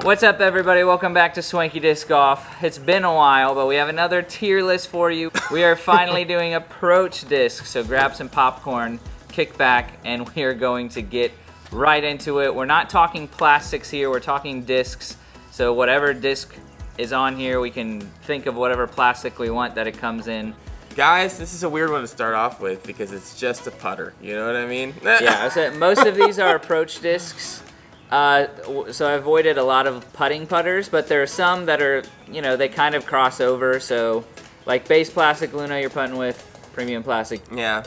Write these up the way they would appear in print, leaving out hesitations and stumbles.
What's up, everybody? Welcome back to Swanky Disc Golf. It's been a while, but we have another tier list for you. We are finally doing approach disc, so grab some popcorn, kick back, and we are going to get right into it. We're not talking plastics here, we're talking discs. So whatever disc is on here, we can think of whatever plastic we want that it comes in. Guys, this is a weird one to start off with because it's just a putter. You know what I mean? Yeah, so most of these are approach discs. So I avoided a lot of putting putters, but there are some that are, you know, they kind of cross over. So like base plastic Luna you're putting with, premium plastic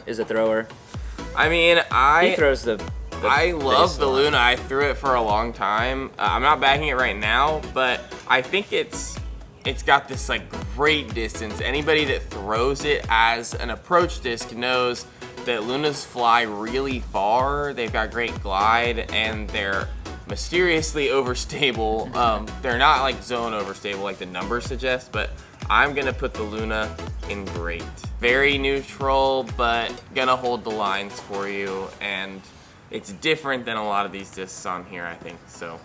is a thrower. I mean, he throws the I love the Luna. I threw it for a long time. I'm not bagging it right now, but I think it's got this like great distance. Anybody that throws it as an approach disc knows that Lunas fly really far. They've got great glide and they're mysteriously overstable. They're not like zone overstable like the numbers suggest, but I'm gonna put the Luna in great. Very neutral, but gonna hold the lines for you, and it's different than a lot of these discs on here, I think, so.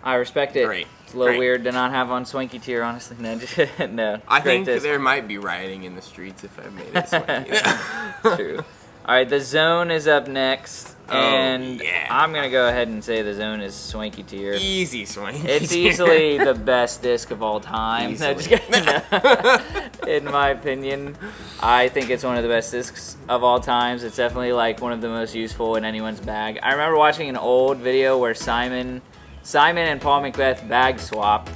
I respect it. Great. It's a little weird to not have on Swanky Tier, honestly. No, no. I think there might be rioting in the streets if I made it Swanky. True. All right, the Zone is up next. And I'm going to go ahead and say the Zone is Swanky Tier. Easy Swanky It's easily the best disc of all time. No, just kidding. In my opinion, I think it's one of the best discs of all times. It's definitely like one of the most useful in anyone's bag. I remember watching an old video where Simon and Paul Macbeth bag swap.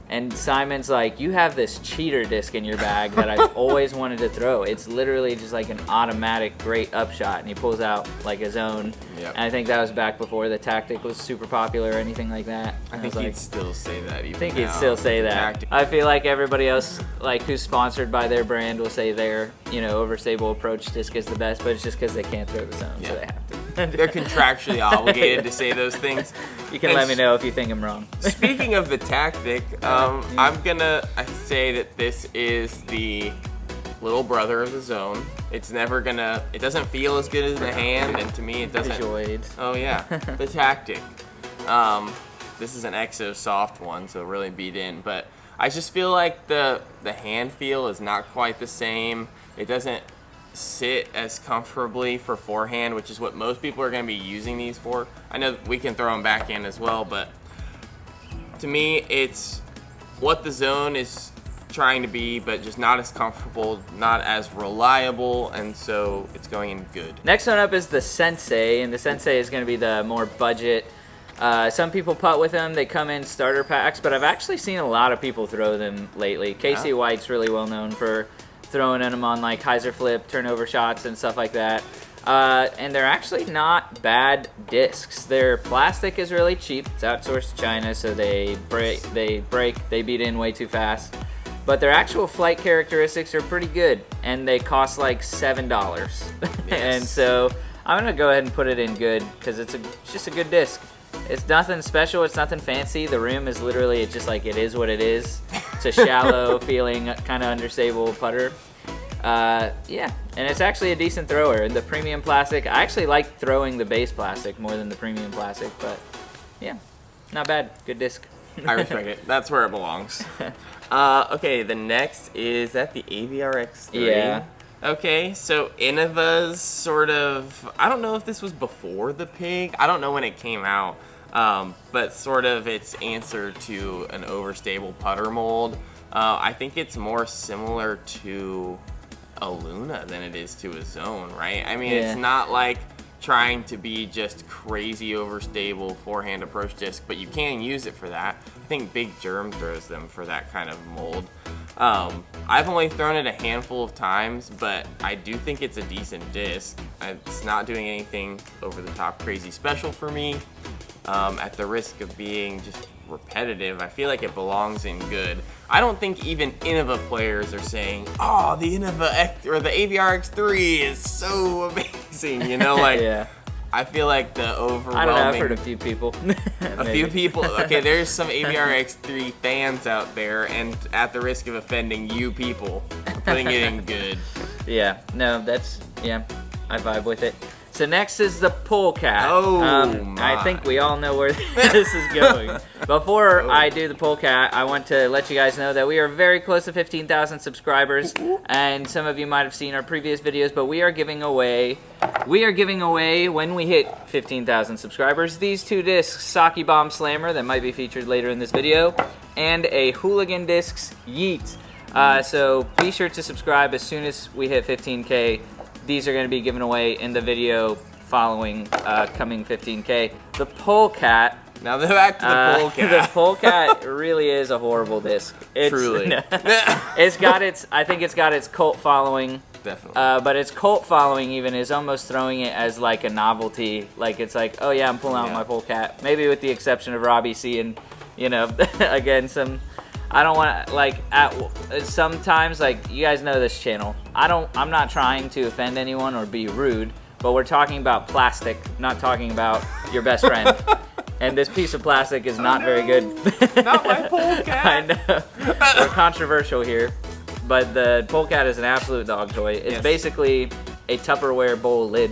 And Simon's like, you have this cheater disc in your bag that I've always wanted to throw. It's literally just like an automatic great upshot. And he pulls out like a Zone. Yep. And I think that was back before the Tactic was super popular or anything like that. I think he'd still say that even I think he'd still say that. I feel like everybody else like who's sponsored by their brand will say their, you know, overstable approach disc is the best, but it's just because they can't throw the Zone, so they have to. They're contractually obligated to say those things. You can let me know if you think I'm wrong. Speaking of the Tactic, I'm gonna say that this is the little brother of the Zone. It's never gonna, it doesn't feel as good as the hand, and to me it doesn't. Visual aids. Oh yeah, the Tactic. This is an Exo soft one, so really beat in, but I just feel like the hand feel is not quite the same. It doesn't sit as comfortably for forehand, which is what most people are going to be using these for. I know we can throw them backhand as well, but to me it's what the Zone is trying to be, but just not as comfortable, not as reliable, and so it's going in good. Next one up is the Sensei, and the Sensei is going to be the more budget. Some people putt with them. They come in starter packs, but I've actually seen a lot of people throw them lately. Casey White's really well known for throwing them on like hyzer flip, turnover shots, and stuff like that. And they're actually not bad discs. Their plastic is really cheap. It's outsourced to China, so they beat in way too fast. But their actual flight characteristics are pretty good, and they cost like $7. Yes. And so I'm gonna go ahead and put it in good because it's just a good disc. It's nothing special. It's nothing fancy. The rim is literally just like it is what it is. It's a shallow feeling, kind of understable putter. Yeah, and it's actually a decent thrower. And the premium plastic, I actually like throwing the base plastic more than the premium plastic, but yeah, not bad. Good disc. I respect it. That's where it belongs. Okay, the next is that the AVRX3. Yeah. Okay, so Innova's sort of, I don't know if this was before the Pig. I don't know when it came out, but sort of its answer to an overstable putter mold. I think it's more similar to a Luna than it is to a Zone, right? I mean, it's not like trying to be just crazy overstable forehand approach disc, but you can use it for that. I think Big Germ throws them for that kind of mold. I've only thrown it a handful of times, but I do think it's a decent disc. It's not doing anything over the top crazy special for me. At the risk of being just repetitive, I feel like it belongs in good. I don't think even Innova players are saying, oh, the Innova X or the AVRX3 is so amazing, you know, like I feel like the overwhelming... I don't know, I've heard a few people. A few people? Okay, there's some AVRX3 fans out there, and at the risk of offending you people, putting it in good. Yeah, no, that's, I vibe with it. So next is the Polecat. Oh, I think we all know where this is going. Before I do the Polecat, I want to let you guys know that we are very close to 15,000 subscribers, and some of you might have seen our previous videos, but we are giving away when we hit 15,000 subscribers these 2 discs, Sake Bomb Slammer that might be featured later in this video, and a Hooligan Discs Yeet. So be sure to subscribe as soon as we hit 15K. These are going to be given away in the video following coming 15K. The Polecat. Now they're back to the Polecat. The Polecat really is a horrible disc. Truly. I think it's got its cult following. Definitely. But its cult following even is almost throwing it as like a novelty. Like it's like, oh yeah, I'm pulling out my Polecat. Maybe with the exception of Robbie C and, again, I don't want to, like, sometimes, like, you guys know this channel. I'm not trying to offend anyone or be rude, but we're talking about plastic, not talking about your best friend. And this piece of plastic is not very good. Not my Polecat. I know. We're controversial here, but the Polecat is an absolute dog toy. It's basically a Tupperware bowl lid,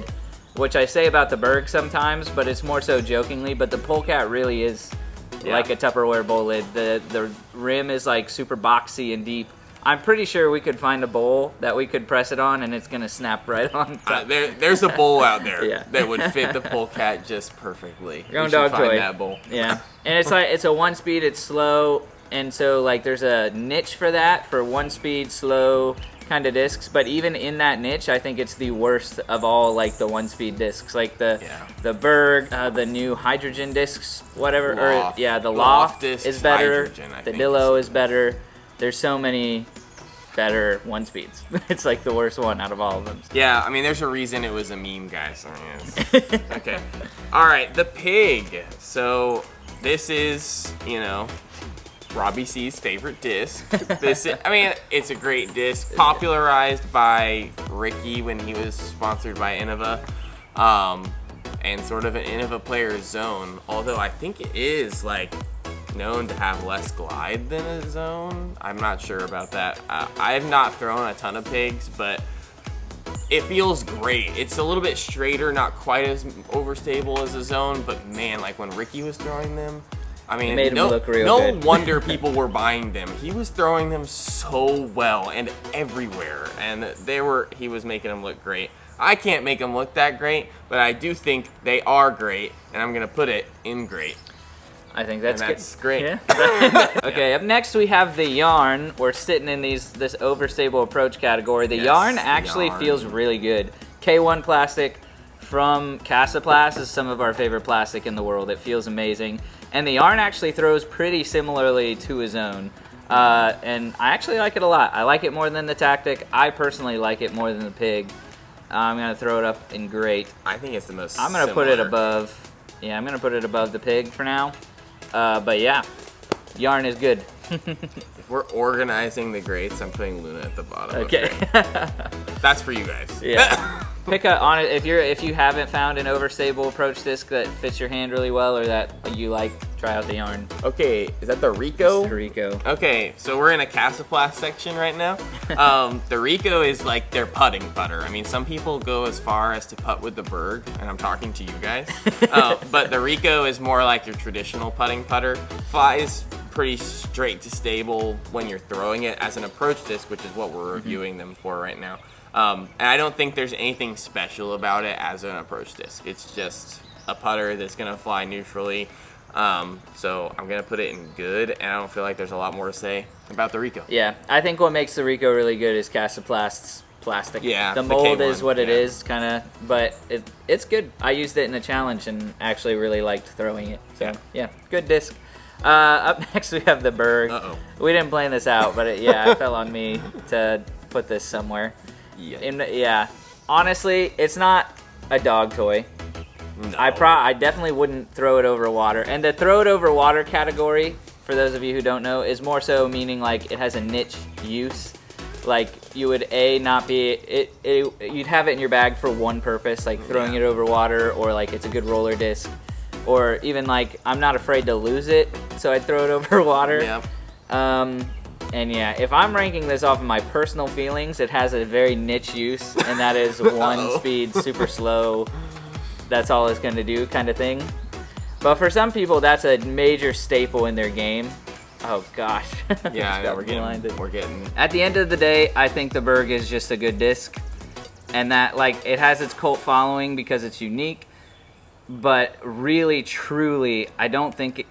which I say about the Berg sometimes, but it's more so jokingly, but the Polecat really is like a Tupperware bowl lid. The rim is like super boxy and deep. I'm pretty sure we could find a bowl that we could press it on and it's gonna snap right on top. There's a bowl out there that would fit the Polecat just perfectly. Your own dog toy. That bowl. Yeah, and it's like it's a 1-speed. It's slow, and so like there's a niche for that for 1-speed slow kind of discs. But even in that niche, I think it's the worst of all like the 1-speed discs, like the Berg, the new hydrogen discs, whatever. Loft. The Loft discs, is better. hydrogen, I The think Dillo is better. There's so many better 1-speeds. It's like the worst one out of all of them. Yeah, I mean, there's a reason it was a meme, guys. Okay. All right, the Pig. So this is, Robbie C's favorite disc. It's a great disc, popularized by Ricky when he was sponsored by Innova, and sort of an Innova player's zone. Although I think it is like known to have less glide than a zone. I'm not sure about that. I have not thrown a ton of Pigs, but it feels great. It's a little bit straighter, not quite as overstable as a zone, but man, like when Ricky was throwing them, I mean, made him look real good. Wonder people were buying them. He was throwing them so well and everywhere, and he was making them look great. I can't make them look that great, but I do think they are great, and I'm gonna put it in great. I think that's great. Yeah. Okay, up next we have the Yarn. We're sitting in this overstable approach category. The Yarn actually feels really good. K1 plastic from Casaplast is some of our favorite plastic in the world. It feels amazing. And the Yarn actually throws pretty similarly to his own. And I actually like it a lot. I like it more than the Tactic. I personally like it more than the Pig. I'm going to throw it up in great. I think it's the most I'm going to put it above. Yeah, I'm going to put it above the Pig for now. But yeah, Yarn is good. If we're organizing the greats, I'm putting Luna at the bottom. Okay. That's for you guys. Yeah. Pick a on it if you haven't found an overstable approach disc that fits your hand really well or that you like. Try out the Yarn. Okay, is that the Rico? It's the Rico. Okay, so we're in a Casaplast section right now. The Rico is like their putting putter. I mean, some people go as far as to putt with the Berg, and I'm talking to you guys. But the Rico is more like your traditional putting putter. Flies pretty straight to stable when you're throwing it as an approach disc, which is what we're reviewing them for right now. And I don't think there's anything special about it as an approach disc. It's just a putter that's gonna fly neutrally. So I'm gonna put it in good, and I don't feel like there's a lot more to say about the Rico. Yeah, I think what makes the Rico really good is Casaplast's plastic. Yeah, the mold is what it is, kind of, but it's good. I used it in a challenge and actually really liked throwing it. So yeah, good disc. Up next we have the Berg. We didn't plan this out, but it fell on me to put this somewhere. Yeah. Honestly, it's not a dog toy. No. I definitely wouldn't throw it over water. And the throw it over water category, for those of you who don't know, is more so meaning like it has a niche use. Like you would not be you'd have it in your bag for one purpose, like throwing it over water, or like it's a good roller disc, or even like I'm not afraid to lose it, so I'd throw it over water. Yeah. And yeah, if I'm ranking this off of my personal feelings, it has a very niche use, and that is 1-speed, super slow, that's all it's going to do kind of thing. But for some people, that's a major staple in their game. Oh gosh. Yeah, I know, we're blinded. getting. At the end of the day, I think the Berg is just a good disc, and that like it has its cult following because it's unique. But really, truly, I don't think.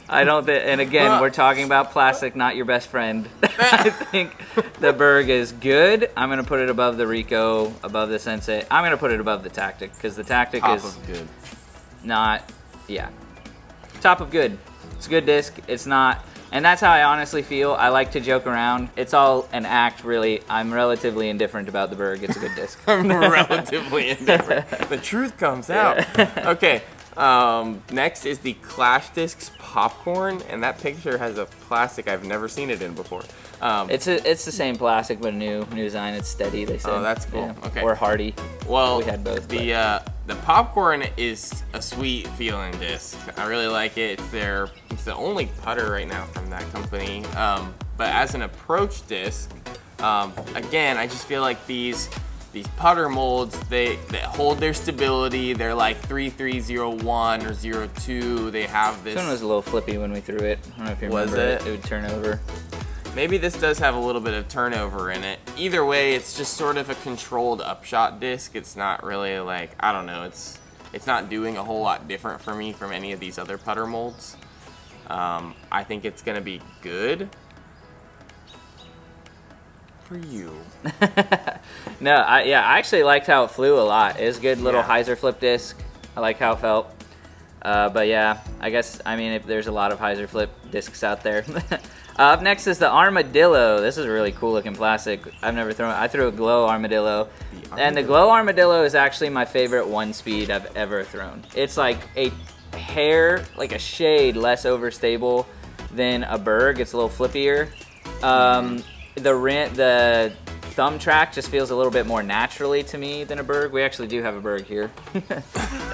And again, we're talking about plastic, not your best friend. I think the Berg is good. I'm gonna put it above the Rico, above the Sensei. I'm gonna put it above the Tactic because the Tactic Top is of good. not, yeah, top of good. It's a good disc. It's not, and that's how I honestly feel. I like to joke around. It's all an act, really. I'm relatively indifferent about the Berg. It's a good disc. I'm relatively indifferent. The truth comes out. Okay. Next is the Clash Discs Popcorn, and that picture has a plastic I've never seen it in before. It's the same plastic, but new design. It's steady. They say. Oh, that's cool. Yeah. Okay. Or hardy. Well, we had both. The popcorn is a sweet feeling disc. I really like it. It's the only putter right now from that company. But as an approach disc, again, I just feel like these putter molds, they hold their stability. They're like 3301 or 02. They have this. This one was a little flippy when we threw it. I don't know if you remember. Was it? It would turn over. Maybe this does have a little bit of turnover in it. Either way, it's just sort of a controlled upshot disc. It's not really like, I don't know, it's not doing a whole lot different for me from any of these other putter molds. I think it's gonna be good for you. No, I actually liked how it flew a lot. It was a good little hyzer flip disc. I like how it felt. But yeah, I guess, I mean, if there's a lot of hyzer flip discs out there. Up next is the Armadillo. This is a really cool looking plastic. I've never thrown it. I threw a Glow Armadillo. And the Glow Armadillo is actually my favorite one speed I've ever thrown. It's like a hair, like a shade less overstable than a Berg. It's a little flippier. The thumb track just feels a little bit more naturally to me than a Berg. We actually do have a Berg here.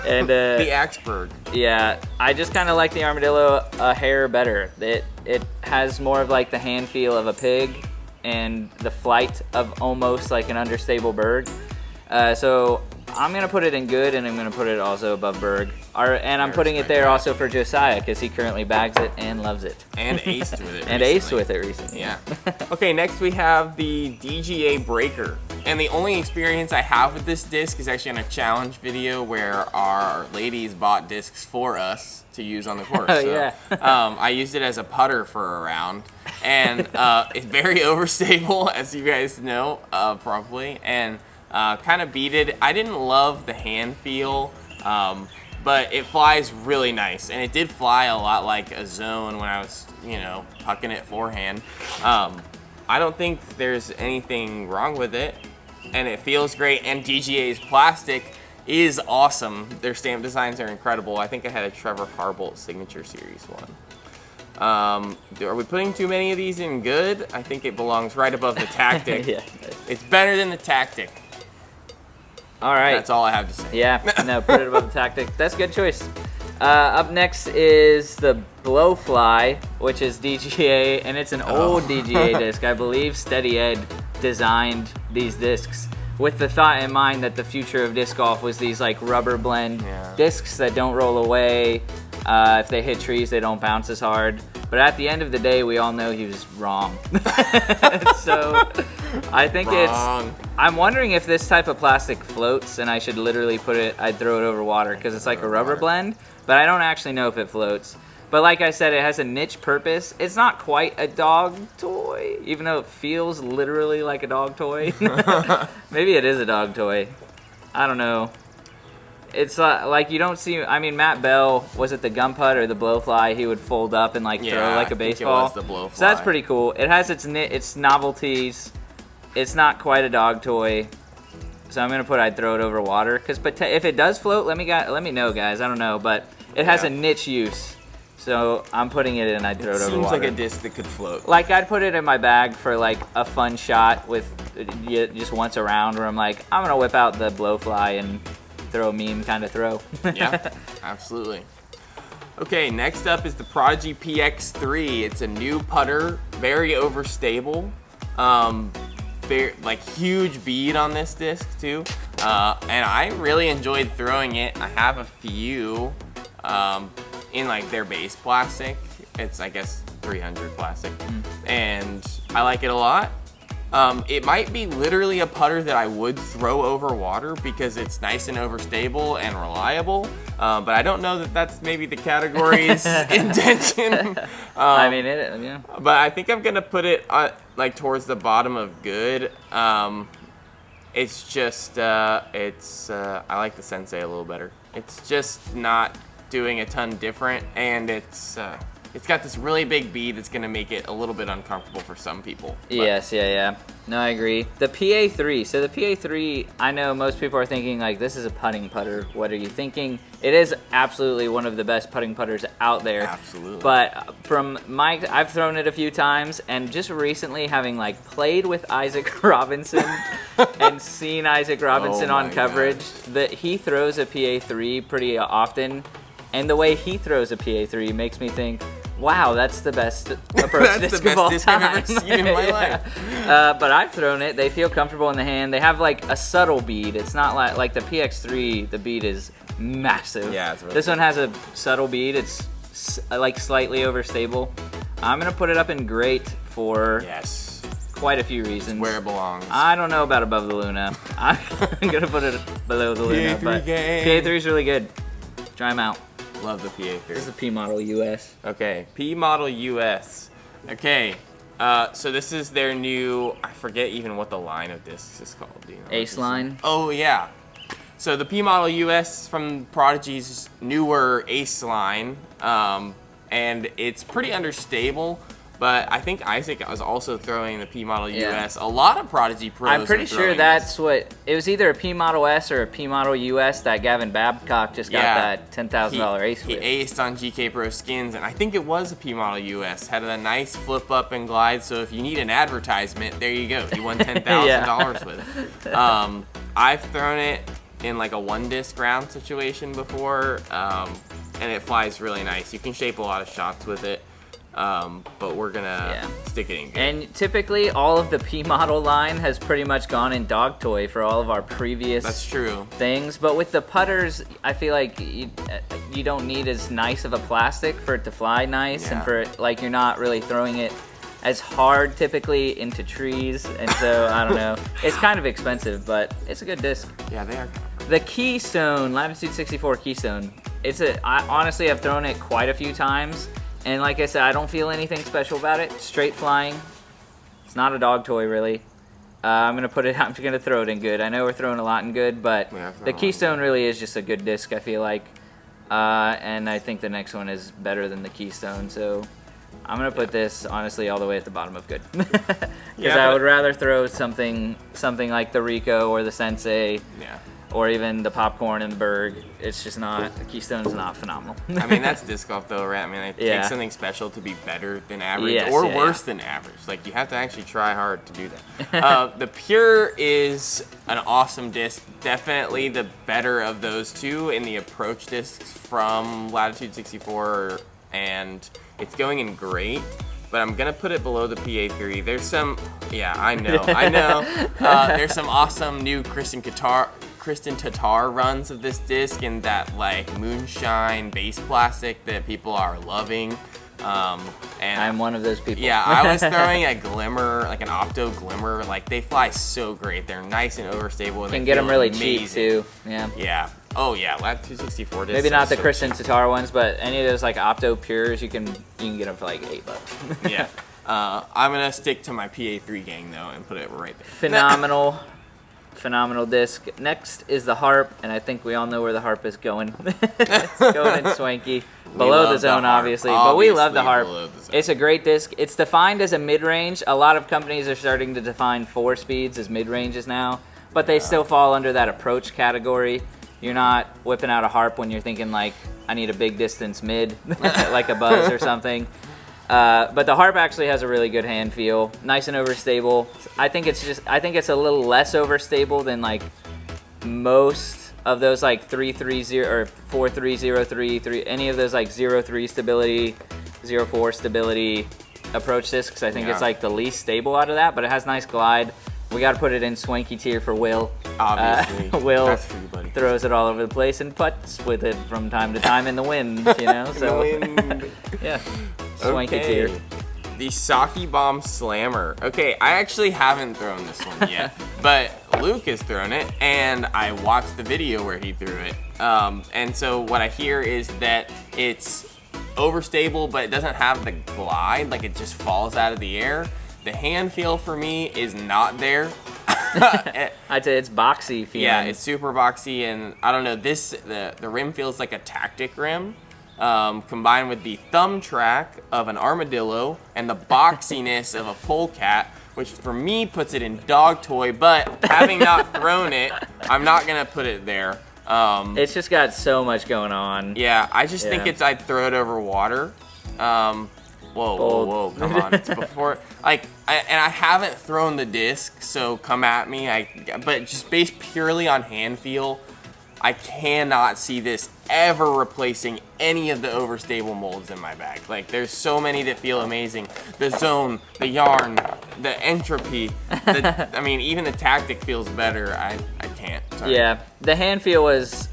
And the Axberg. Yeah, I just kind of like the Armadillo a hair better. It has more of like the hand feel of a pig and the flight of almost like an understable Berg. So I'm gonna put it in good, and I'm gonna put it also above Berg. And I'm putting it there also for Josiah because he currently bags it and loves it. And aced with it. And aced with it recently. Yeah. Okay, next we have the DGA Breaker. And the only experience I have with this disc is actually on a challenge video where our ladies bought discs for us to use on the course. Oh, so, yeah. I used it as a putter for a round. And it's very overstable, as you guys know, probably. And kind of beat it. I didn't love the hand feel, but it flies really nice. And it did fly a lot like a zone when I was, pucking it forehand. I don't think there's anything wrong with it, and it feels great. And DGA's plastic is awesome. Their stamp designs are incredible. I think I had a Trevor Harbolt Signature Series one. Are we putting too many of these in good? I think it belongs right above the Tactic. Yeah. It's better than the Tactic. All right. That's all I have to say. Yeah, no, put it above the Tactic. That's a good choice. Up next is the Blowfly, which is DGA, and it's an old DGA disc. I believe Steady Ed designed these discs with the thought in mind that the future of disc golf was these like rubber blend discs that don't roll away. If they hit trees, they don't bounce as hard. But at the end of the day, we all know he was wrong. So I think I'm wondering if this type of plastic floats, and I should literally I'd throw it over water because it's like a rubber blend, but I don't actually know if it floats. But like I said, it has a niche purpose. It's not quite a dog toy, even though it feels literally like a dog toy. Maybe it is a dog toy. I don't know. It's like you don't see. I mean, Matt Bell, was it the gun putt or the Blowfly? He would fold up and like throw like a baseball. I think it was the Blowfly. So that's pretty cool. It has its novelties. It's not quite a dog toy. So I'm gonna I'd throw it over water because if it does float, let me know, guys. I don't know, but it has a niche use. So I'm putting it in. I'd throw it over water. Seems like a disc that could float. Like I'd put it in my bag for like a fun shot with just once around where I'm like, I'm gonna whip out the Blowfly and throw a meme kind of throw. Yeah, absolutely. Okay, next up is the Prodigy PX3. It's a new putter, very overstable. Like huge bead on this disc too. and I really enjoyed throwing it. I have a few in like their base plastic. It's, I guess, 300 plastic, and I like it a lot. It might be literally a putter that I would throw over water because it's nice and overstable and reliable, but I don't know that that's maybe the category's intention. I mean, yeah. But I think I'm gonna put it like towards the bottom of good. It's just, I like the Sensei a little better. It's just not doing a ton different, and it's got this really big bead that's gonna make it a little bit uncomfortable for some people. But Yes, yeah. No, I agree. The PA3. So the PA3, I know most people are thinking like, this is a putting putter. What are you thinking? It is absolutely one of the best putting putters out there. Absolutely. But I've thrown it a few times, and just recently having like played with Isaac Robinson and seen Isaac Robinson on coverage, that he throws a PA3 pretty often, and the way he throws a PA3 makes me think, wow, that's the best approach That's disc the of all best disc time. I've ever seen in my life. But I've thrown it. They feel comfortable in the hand. They have like a subtle bead. It's not like the PX3. The bead is massive. Yeah, it's really This one has a subtle bead. It's like slightly overstable. I'm gonna put it up in great for Yes. quite a few reasons. Where it belongs. I don't know about above the Luna. I'm gonna put it below the Luna, PA3 but gang. PA3 is really good. Try them out. Love the PA3. This is the P model US. Okay, P Model US. Okay, so this is their new, I forget even what the line of discs is called. Do you know what Ace this is? line. Oh, yeah. So the P Model US from Prodigy's newer Ace line, and it's pretty understable, but I think Isaac was also throwing the P Model Yeah. US. A lot of Prodigy pros I'm pretty are sure throwing that's this. what it was, either a P Model S or a P Model US that Gavin Babcock just got that $10,000 ace He with. aced on GK Pro Skins, and I think it was a P Model US. Had a nice flip up and glide, so if you need an advertisement, there you go. You won $10,000 with it. I've thrown it in like a one disc round situation before, and it flies really nice. You can shape a lot of shots with it. But we're gonna stick it in good. And typically, all of the P model line has pretty much gone in dog toy for all of our previous That's true. things. But with the putters, I feel like you don't need as nice of a plastic for it to fly nice, and for it, like, you're not really throwing it as hard typically into trees. And so I don't know. It's kind of expensive, but it's a good disc. Yeah, they are. The Keystone, Latitude 64 Keystone. I honestly have thrown it quite a few times. And like I said, I don't feel anything special about it. Straight flying. It's not a dog toy, really. I'm gonna throw it in good. I know we're throwing a lot in good, but the Keystone really is just a good disc, I feel like. And I think the next one is better than the Keystone, so I'm gonna put this honestly all the way at the bottom of good. Because I would rather throw something like the Rico or the Sensei. Yeah. Or even the Popcorn and the Berg. It's just not, the Keystone's not phenomenal. I mean, that's disc golf though, right? I mean, it takes something special to be better than average or worse than average. Like, you have to actually try hard to do that. The Pure is an awesome disc. Definitely the better of those two in the approach discs from Latitude 64, and it's going in great. But I'm gonna put it below the PA3. There's some, I know. There's some awesome new Kristen Tatar runs of this disc in that like moonshine base plastic that people are loving. And I'm one of those people. Yeah, I was throwing a Glimmer, like an Opto Glimmer. Like, they fly so great. They're nice and overstable. And You can they get them feel really amazing. cheap too. Yeah. Yeah. Oh yeah, Latitude 264 discs. Maybe not the so Kristen cheap. Tatar ones, but any of those like Opto Pures, you can get them for like $8. Yeah. I'm gonna stick to my PA3 gang though and put it right there. Phenomenal disc. Next is the Harp, and I think we all know where the Harp is going. It's going in Swanky. Below the zone, obviously. But we love the Harp. It's a great disc. It's defined as a mid-range. A lot of companies are starting to define 4 speeds as mid-ranges now, but they still fall under that approach category. You're not whipping out a Harp when you're thinking like, I need a big distance mid, like a Buzz or something. But the Harp actually has a really good hand feel, nice and overstable. I think it's a little less overstable than like most of those like 330 or 4303, any of those like 03 stability, 04 stability approach discs. I think it's like the least stable out of that, but it has nice glide. We got to put it in Swanky tier for Will. Obviously. Will That's for you, buddy. throws it all over the place and putts with it from time to time in the wind, you know? So, yeah, swanky tier. The Sake Bomb Slammer. Okay, I actually haven't thrown this one yet, but Luke has thrown it, and I watched the video where he threw it. And so what I hear is that it's overstable, but it doesn't have the glide, like it just falls out of the air. The hand feel for me is not there. I'd say it's boxy feeling. Yeah, it's super boxy, and I don't know, the rim feels like a tactic rim. Combined with the thumb track of an armadillo and the boxiness of a polecat, which for me puts it in dog toy, but having not thrown it, I'm not gonna put it there. It's just got so much going on. Yeah, I just think I'd throw it over water. Whoa, come on, it's before, and I haven't thrown the disc, so come at me, but just based purely on hand feel, I cannot see this ever replacing any of the overstable molds in my bag. Like, there's so many that feel amazing. The zone, the yarn, the entropy, I mean, even the tactic feels better. I can't. Sorry. Yeah, the hand feel was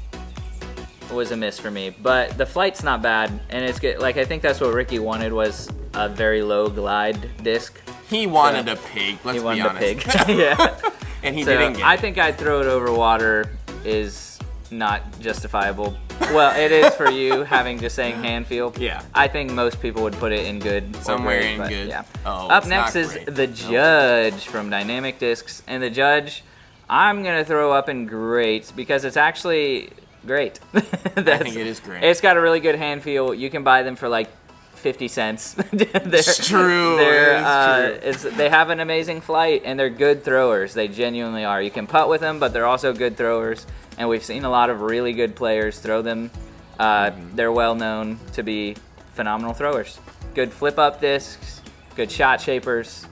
a miss for me, but the flight's not bad, and it's good. Like, I think that's what Ricky wanted, was a very low glide disc. He wanted a pig, let's be honest. He wanted a pig, yeah. And he didn't get it. I think I'd throw it over water is not justifiable. Well, it is for you, having just saying hand feel. Yeah. I think most people would put it in good. Somewhere great, in but, good. Yeah. Oh, Up next is the Judge from Dynamic Discs. And the Judge, I'm going to throw up in great because it's actually great. I think it is great. It's got a really good hand feel. You can buy them for like 50 cents. It's true. They have an amazing flight, and they're good throwers. They genuinely are. You can putt with them, but they're also good throwers. And we've seen a lot of really good players throw them. They're well known to be phenomenal throwers. Good flip-up discs, good shot shapers,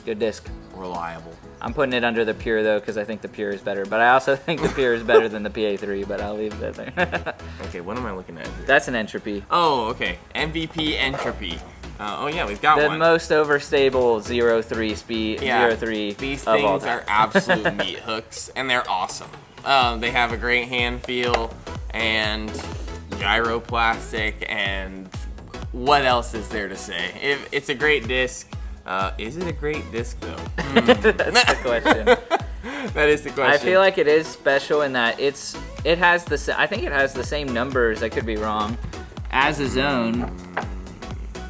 good disc. Reliable. I'm putting it under the Pure, though, because I think the Pure is better. But I also think the Pure is better than the PA3, but I'll leave that there. Okay, what am I looking at here? That's an Entropy. Oh, okay. MVP Entropy. Oh, yeah, we've got the one. The most overstable 0.3 speed, 0.3 These of all things time. are absolute meat hooks, and they're awesome. They have a great hand feel, and gyroplastic, and what else is there to say? It's a great disc. Is it a great disc, though? That's the question. That is the question. I feel like it is special in that it has I think it has the same numbers, I could be wrong, as a Zone.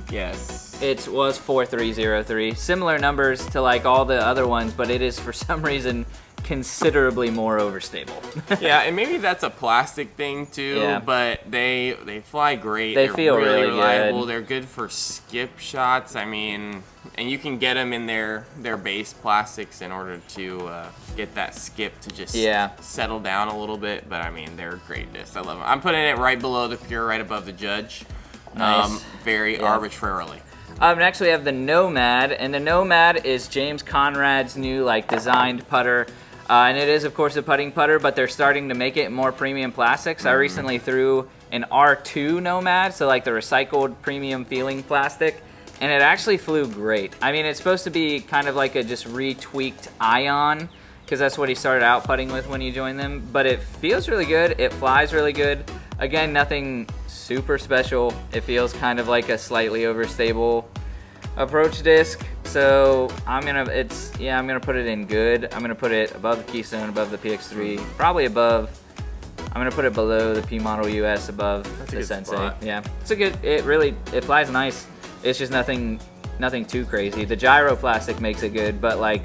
Yes. It was 4303. Similar numbers to like all the other ones, but it is for some reason considerably more overstable. Yeah, and maybe that's a plastic thing too, Yeah. but they fly great. They're feel really reliable. good. They're good for skip shots. I mean, and you can get them in their base plastics in order to get that skip to just settle down a little bit. But I mean, they're great discs. I love them. I'm putting it right below the Pure, right above the Judge. Nice. Very arbitrarily. Next we have the Nomad, and the Nomad is James Conrad's new like designed putter. And it is, of course, a putting putter, but they're starting to make it more premium plastics. I recently threw an R2 Nomad, so like the recycled premium feeling plastic, and it actually flew great. I mean, it's supposed to be kind of like a just retweaked Ion, because that's what he started out putting with when you join them, but it feels really good. It flies really good. Again, nothing super special. It feels kind of like a slightly overstable approach disc. So I'm gonna put it in good. I'm gonna put it above the Keystone, above the PX3, probably above. I'm gonna put it below the P Model US, above the Sensei. Spot. Yeah, it's a good. It flies nice. It's just nothing too crazy. The gyroplastic makes it good, but like,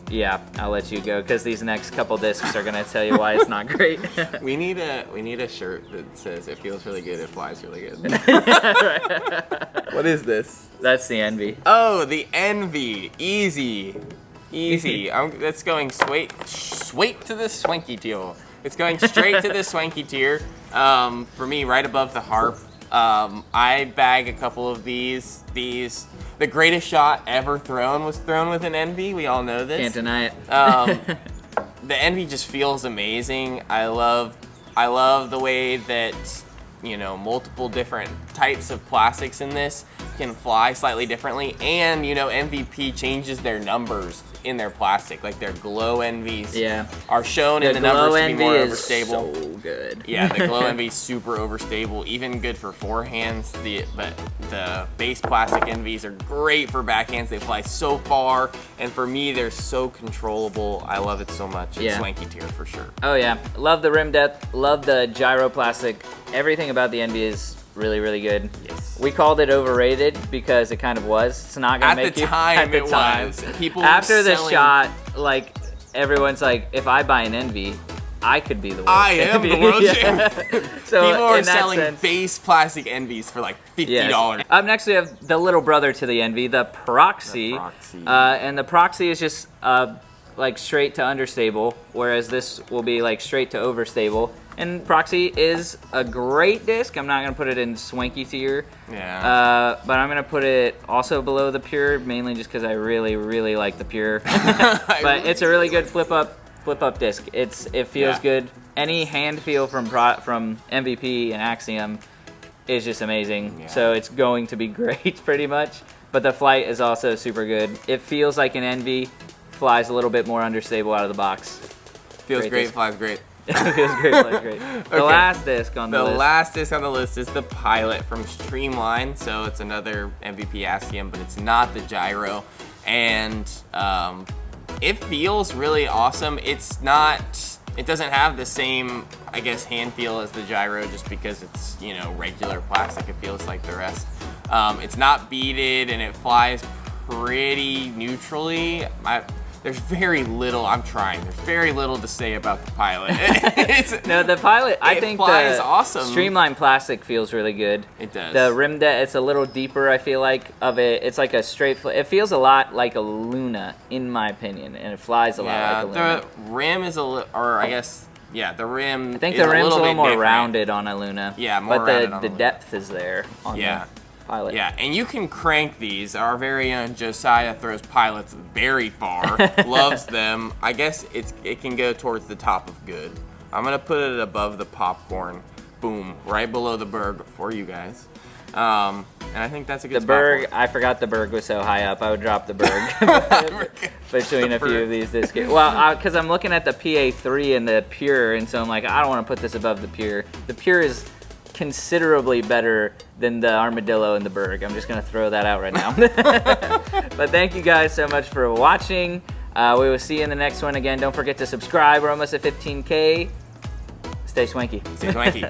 yeah, I'll let you go because these next couple discs are gonna tell you why it's not great. We need a shirt that says it feels really good, it flies really good. What is this? That's the Envy. Oh, the Envy. Easy. That's going straight to the Swanky tier. It's going straight to the Swanky tier. For me, right above the Harp. I bag a couple of these. The greatest shot ever thrown was thrown with an Envy. We all know this. Can't deny it. The Envy just feels amazing. I love the way that, multiple different types of plastics in this can fly slightly differently, and you know, MVP changes their numbers in their plastic, like their glow envies are shown in the numbers to be more overstable. So good. Yeah, the glow envy is super overstable, even good for forehands. But the base plastic envies are great for backhands. They fly so far, and for me, they're so controllable. I love it so much. It's Swanky Tier for sure. Oh yeah, love the rim depth, love the gyro plastic. Everything about the envy is really, really good. Yes. We called it overrated because it kind of was. It's not gonna make you. At the time, it was. People after the selling... shot, like everyone's like, if I buy an envy, I could be the world I champion. am the world champion. So people are in that selling sense, base plastic envies for like $50. yes. Up next we have the little brother to the envy, the Proxy. And the Proxy is just like straight to understable, whereas this will be like straight to overstable. And Proxy is a great disc. I'm not gonna put it in Swanky Tier. Yeah. But I'm gonna put it also below the Pure, mainly just because I really, really like the Pure. But it's a really good flip up disc. It feels good. Any hand feel from MVP and Axiom is just amazing. Yeah. So it's going to be great pretty much. But the flight is also super good. It feels like an Envy, flies a little bit more understable out of the box. Feels great, flies great. Feels great, flies great. The last disc on the list. The last disc on the list is the Pilot from Streamline. So it's another MVP Axiom, but it's not the gyro. And it feels really awesome. It's not, it doesn't have the same, I guess, hand feel as the gyro just because it's, you know, regular plastic. It feels like the rest. It's not beaded and it flies pretty neutrally. There's very little, there's very little to say about the Pilot. No, the Pilot, I think flies the awesome. Streamline plastic feels really good. It does. The rim depth, it's a little deeper, I feel like, of it. It's like a straight, it feels a lot like a Luna, in my opinion, and it flies a lot like a Luna. The rim is a little, or I guess, the rim I think the rim's a little more different. rounded on a Luna. Yeah, more rounded on the depth is there on the Pilot. Yeah, and you can crank these. Our very own Josiah throws Pilots very far, loves them. I guess it can go towards the top of good. I'm gonna put it above the popcorn. Boom, right below the Berg for you guys. And I think that's a good spot. The Berg, I forgot the Berg was so high up. I would drop the Berg between a few of these discs. Well, because I'm looking at the PA3 and the Pure, and so I'm like, I don't want to put this above the Pure. The Pure is considerably better than the Armadillo and the Berg. I'm just gonna throw that out right now. But thank you guys so much for watching. We will see you in the next one. Again, don't forget to subscribe. We're almost at 15K. Stay swanky. Stay swanky.